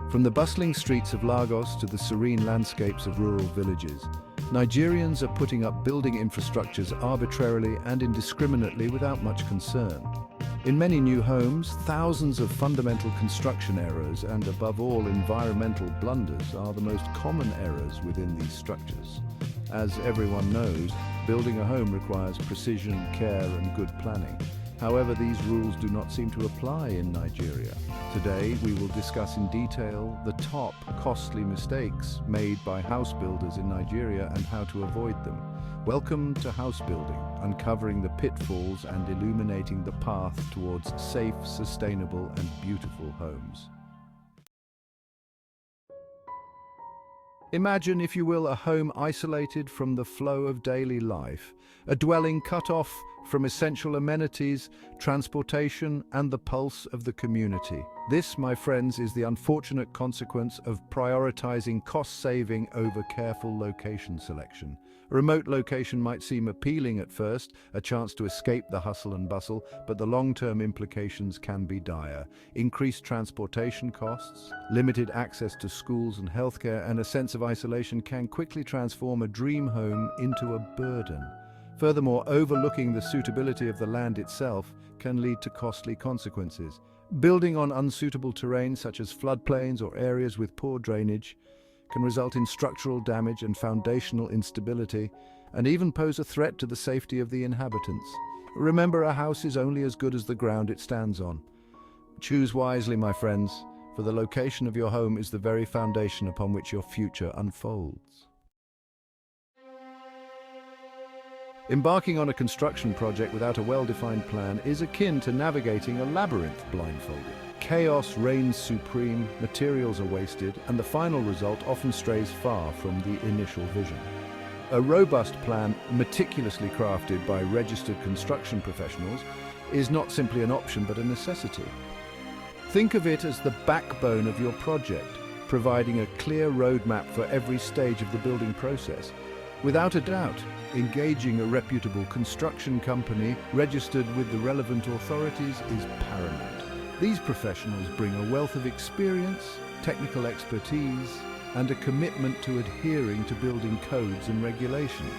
From the bustling streets of Lagos to the serene landscapes of rural villages, Nigerians are putting up building infrastructures arbitrarily and indiscriminately without much concern. In many new homes, thousands of fundamental construction errors and, above all, environmental blunders are the most common errors within these structures. As everyone knows, building a home requires precision, care, and good planning. However, these rules do not seem to apply in Nigeria. Today, we will discuss in detail the top costly mistakes made by house builders in Nigeria and how to avoid them. Welcome to house building, uncovering the pitfalls and illuminating the path towards safe, sustainable, and beautiful homes. Imagine, if you will, a home isolated from the flow of daily life, a dwelling cut off from essential amenities, transportation, and the pulse of the community. This, my friends, is the unfortunate consequence of prioritizing cost-saving over careful location selection. A remote location might seem appealing at first, a chance to escape the hustle and bustle, but the long-term implications can be dire. Increased transportation costs, limited access to schools and healthcare, and a sense of isolation can quickly transform a dream home into a burden. Furthermore, overlooking the suitability of the land itself can lead to costly consequences. Building on unsuitable terrain such as floodplains or areas with poor drainage can result in structural damage and foundational instability, and even pose a threat to the safety of the inhabitants. Remember, a house is only as good as the ground it stands on. Choose wisely, my friends, for the location of your home is the very foundation upon which your future unfolds. Embarking on a construction project without a well-defined plan is akin to navigating a labyrinth blindfolded. Chaos reigns supreme, materials are wasted, and the final result often strays far from the initial vision. A robust plan, meticulously crafted by registered construction professionals, is not simply an option but a necessity. Think of it as the backbone of your project, providing a clear roadmap for every stage of the building process. Without a doubt, engaging a reputable construction company registered with the relevant authorities is paramount. These professionals bring a wealth of experience, technical expertise, and a commitment to adhering to building codes and regulations.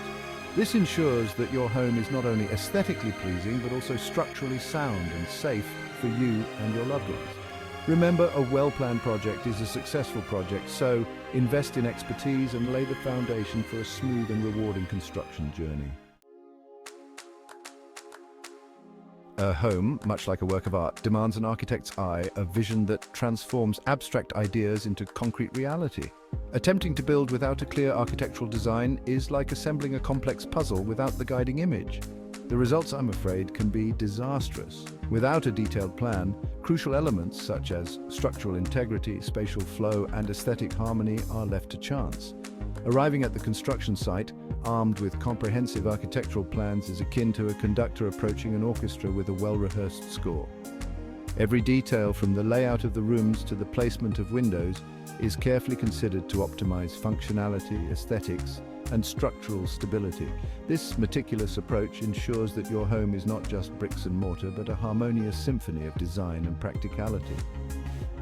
This ensures that your home is not only aesthetically pleasing but also structurally sound and safe for you and your loved ones. Remember, a well-planned project is a successful project, so invest in expertise and lay the foundation for a smooth and rewarding construction journey. A home, much like a work of art, demands an architect's eye, a vision that transforms abstract ideas into concrete reality. Attempting to build without a clear architectural design is like assembling a complex puzzle without the guiding image. The results, I'm afraid, can be disastrous. Without a detailed plan, crucial elements such as structural integrity, spatial flow, and aesthetic harmony are left to chance. Arriving at the construction site, armed with comprehensive architectural plans, is akin to a conductor approaching an orchestra with a well-rehearsed score. Every detail, from the layout of the rooms to the placement of windows, is carefully considered to optimize functionality, aesthetics, and structural stability. This meticulous approach ensures that your home is not just bricks and mortar, but a harmonious symphony of design and practicality.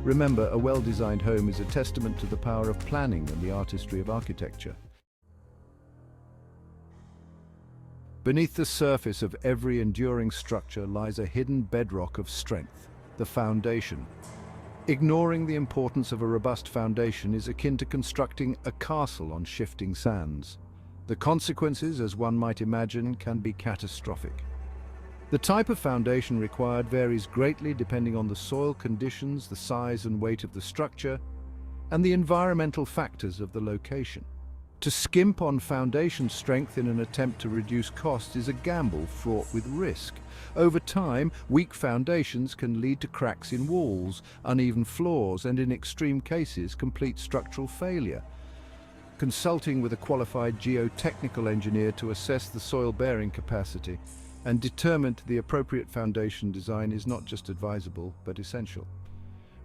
Remember, a well-designed home is a testament to the power of planning and the artistry of architecture. Beneath the surface of every enduring structure lies a hidden bedrock of strength, the foundation. Ignoring the importance of a robust foundation is akin to constructing a castle on shifting sands. The consequences, as one might imagine, can be catastrophic. The type of foundation required varies greatly depending on the soil conditions, the size and weight of the structure, and the environmental factors of the location. To skimp on foundation strength in an attempt to reduce cost is a gamble fraught with risk. Over time, weak foundations can lead to cracks in walls, uneven floors, and in extreme cases, complete structural failure. Consulting with a qualified geotechnical engineer to assess the soil bearing capacity and determine the appropriate foundation design is not just advisable, but essential.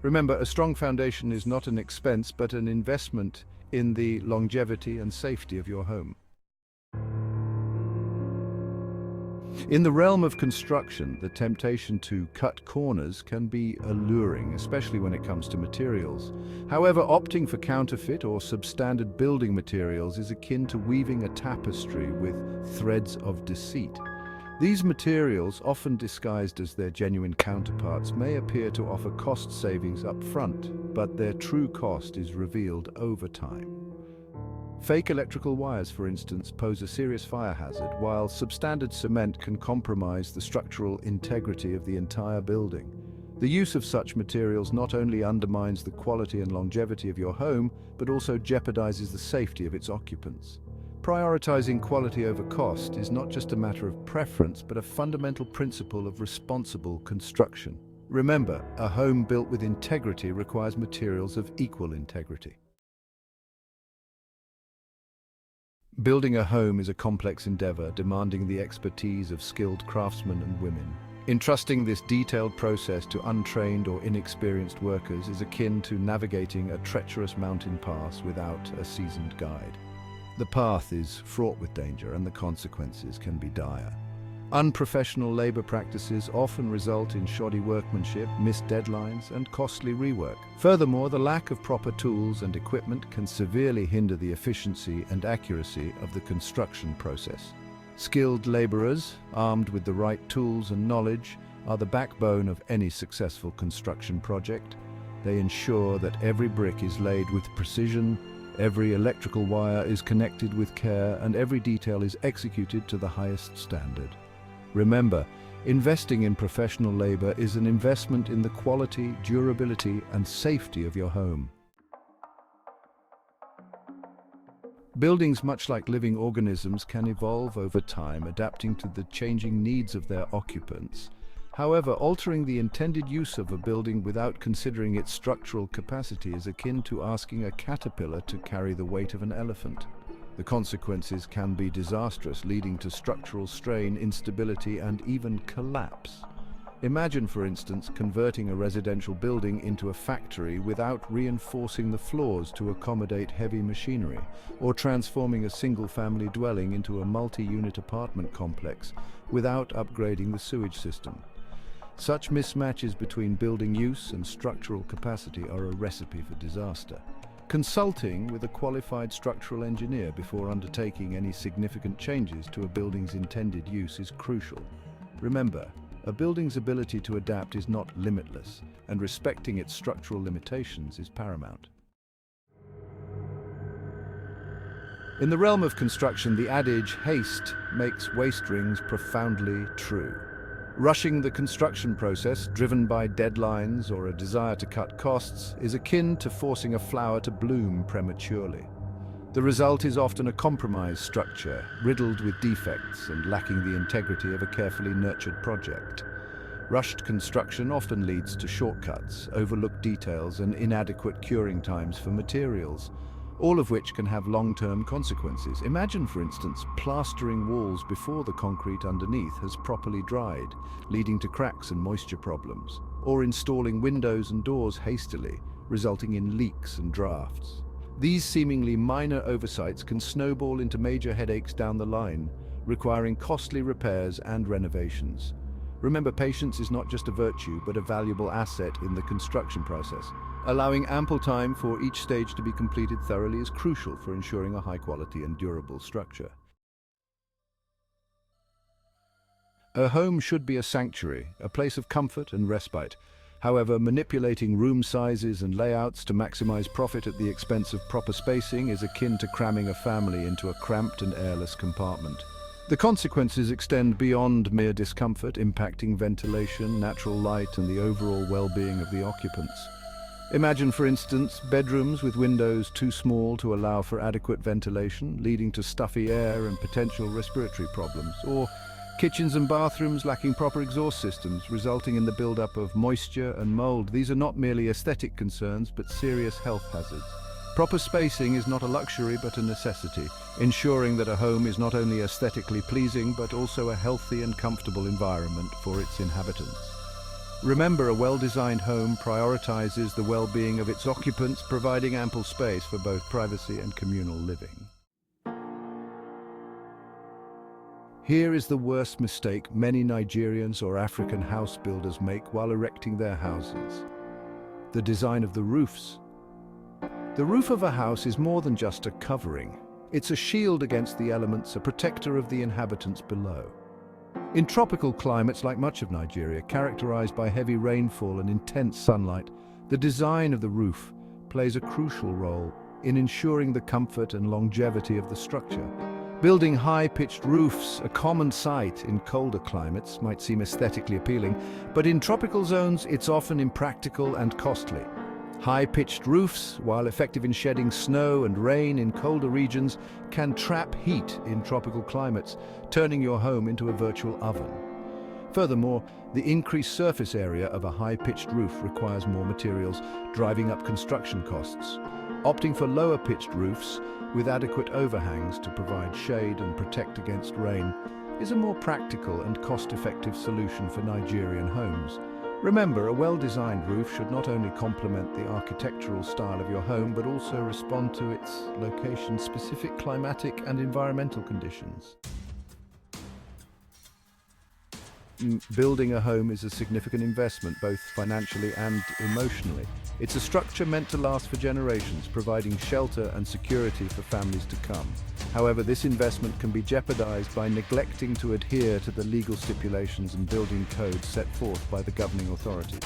Remember, a strong foundation is not an expense, but an investment in the longevity and safety of your home. In the realm of construction, the temptation to cut corners can be alluring, especially when it comes to materials. However, opting for counterfeit or substandard building materials is akin to weaving a tapestry with threads of deceit. These materials, often disguised as their genuine counterparts, may appear to offer cost savings up front, but their true cost is revealed over time. Fake electrical wires, for instance, pose a serious fire hazard, while substandard cement can compromise the structural integrity of the entire building. The use of such materials not only undermines the quality and longevity of your home, but also jeopardizes the safety of its occupants. Prioritizing quality over cost is not just a matter of preference, but a fundamental principle of responsible construction. Remember, a home built with integrity requires materials of equal integrity. Building a home is a complex endeavor demanding the expertise of skilled craftsmen and women. Entrusting this detailed process to untrained or inexperienced workers is akin to navigating a treacherous mountain pass without a seasoned guide. The path is fraught with danger and the consequences can be dire. Unprofessional labor practices often result in shoddy workmanship, missed deadlines, and costly rework. Furthermore, the lack of proper tools and equipment can severely hinder the efficiency and accuracy of the construction process. Skilled laborers, armed with the right tools and knowledge, are the backbone of any successful construction project. They ensure that every brick is laid with precision, every electrical wire is connected with care, and every detail is executed to the highest standard. Remember, investing in professional labor is an investment in the quality, durability, and safety of your home. Buildings, much like living organisms, can evolve over time, adapting to the changing needs of their occupants. However, altering the intended use of a building without considering its structural capacity is akin to asking a caterpillar to carry the weight of an elephant. The consequences can be disastrous, leading to structural strain, instability, and even collapse. Imagine, for instance, converting a residential building into a factory without reinforcing the floors to accommodate heavy machinery, or transforming a single-family dwelling into a multi-unit apartment complex without upgrading the sewage system. Such mismatches between building use and structural capacity are a recipe for disaster. Consulting with a qualified structural engineer before undertaking any significant changes to a building's intended use is crucial. Remember, a building's ability to adapt is not limitless, and respecting its structural limitations is paramount. In the realm of construction, the adage, "haste makes waste rings," profoundly true. Rushing the construction process, driven by deadlines or a desire to cut costs, is akin to forcing a flower to bloom prematurely. The result is often a compromised structure, riddled with defects and lacking the integrity of a carefully nurtured project. Rushed construction often leads to shortcuts, overlooked details, and inadequate curing times for materials, all of which can have long-term consequences. Imagine, for instance, plastering walls before the concrete underneath has properly dried, leading to cracks and moisture problems, or installing windows and doors hastily, resulting in leaks and drafts. These seemingly minor oversights can snowball into major headaches down the line, requiring costly repairs and renovations. Remember, patience is not just a virtue, but a valuable asset in the construction process. Allowing ample time for each stage to be completed thoroughly is crucial for ensuring a high-quality and durable structure. A home should be a sanctuary, a place of comfort and respite. However, manipulating room sizes and layouts to maximize profit at the expense of proper spacing is akin to cramming a family into a cramped and airless compartment. The consequences extend beyond mere discomfort, impacting ventilation, natural light, and the overall well-being of the occupants. Imagine, for instance, bedrooms with windows too small to allow for adequate ventilation, leading to stuffy air and potential respiratory problems, or kitchens and bathrooms lacking proper exhaust systems, resulting in the buildup of moisture and mold. These are not merely aesthetic concerns, but serious health hazards. Proper spacing is not a luxury, but a necessity, ensuring that a home is not only aesthetically pleasing, but also a healthy and comfortable environment for its inhabitants. Remember, a well-designed home prioritizes the well-being of its occupants, providing ample space for both privacy and communal living. Here is the worst mistake many Nigerians or African house builders make while erecting their houses: the design of the roofs. The roof of a house is more than just a covering. It's a shield against the elements, a protector of the inhabitants below. In tropical climates like much of Nigeria, characterized by heavy rainfall and intense sunlight, the design of the roof plays a crucial role in ensuring the comfort and longevity of the structure. Building high-pitched roofs, a common sight in colder climates, might seem aesthetically appealing, but in tropical zones it's often impractical and costly. High-pitched roofs, while effective in shedding snow and rain in colder regions, can trap heat in tropical climates, turning your home into a virtual oven. Furthermore, the increased surface area of a high-pitched roof requires more materials, driving up construction costs. Opting for lower-pitched roofs with adequate overhangs to provide shade and protect against rain is a more practical and cost-effective solution for Nigerian homes. Remember, a well-designed roof should not only complement the architectural style of your home, but also respond to its location-specific climatic and environmental conditions. Building a home is a significant investment, both financially and emotionally. It's a structure meant to last for generations, providing shelter and security for families to come. However, this investment can be jeopardized by neglecting to adhere to the legal stipulations and building codes set forth by the governing authorities.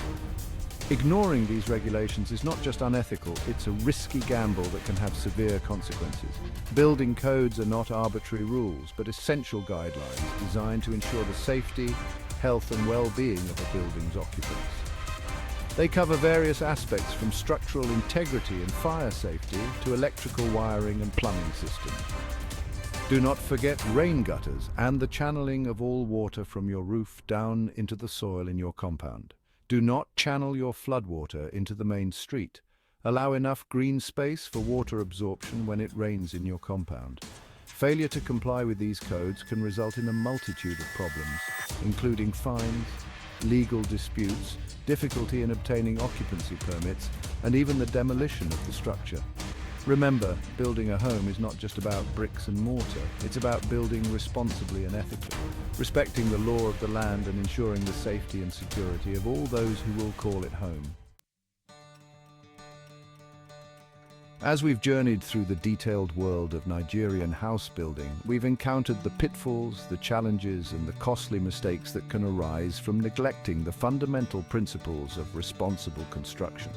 Ignoring these regulations is not just unethical, it's a risky gamble that can have severe consequences. Building codes are not arbitrary rules, but essential guidelines designed to ensure the safety, health and well-being of a building's occupants. They cover various aspects from structural integrity and fire safety to electrical wiring and plumbing systems. Do not forget rain gutters and the channeling of all water from your roof down into the soil in your compound. Do not channel your floodwater into the main street. Allow enough green space for water absorption when it rains in your compound. Failure to comply with these codes can result in a multitude of problems, including fines, legal disputes, difficulty in obtaining occupancy permits, and even the demolition of the structure. Remember, building a home is not just about bricks and mortar, it's about building responsibly and ethically, respecting the law of the land and ensuring the safety and security of all those who will call it home. As we've journeyed through the detailed world of Nigerian house building, we've encountered the pitfalls, the challenges, and the costly mistakes that can arise from neglecting the fundamental principles of responsible construction.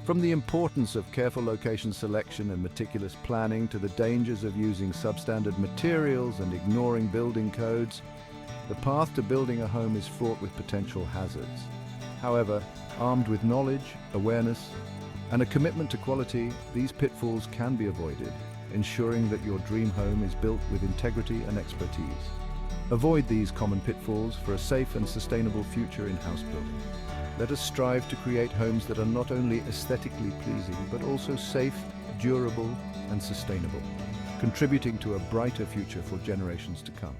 From the importance of careful location selection and meticulous planning to the dangers of using substandard materials and ignoring building codes, the path to building a home is fraught with potential hazards. However, armed with knowledge, awareness, and a commitment to quality, these pitfalls can be avoided, ensuring that your dream home is built with integrity and expertise. Avoid these common pitfalls for a safe and sustainable future in house building. Let us strive to create homes that are not only aesthetically pleasing, but also safe, durable, and sustainable, contributing to a brighter future for generations to come.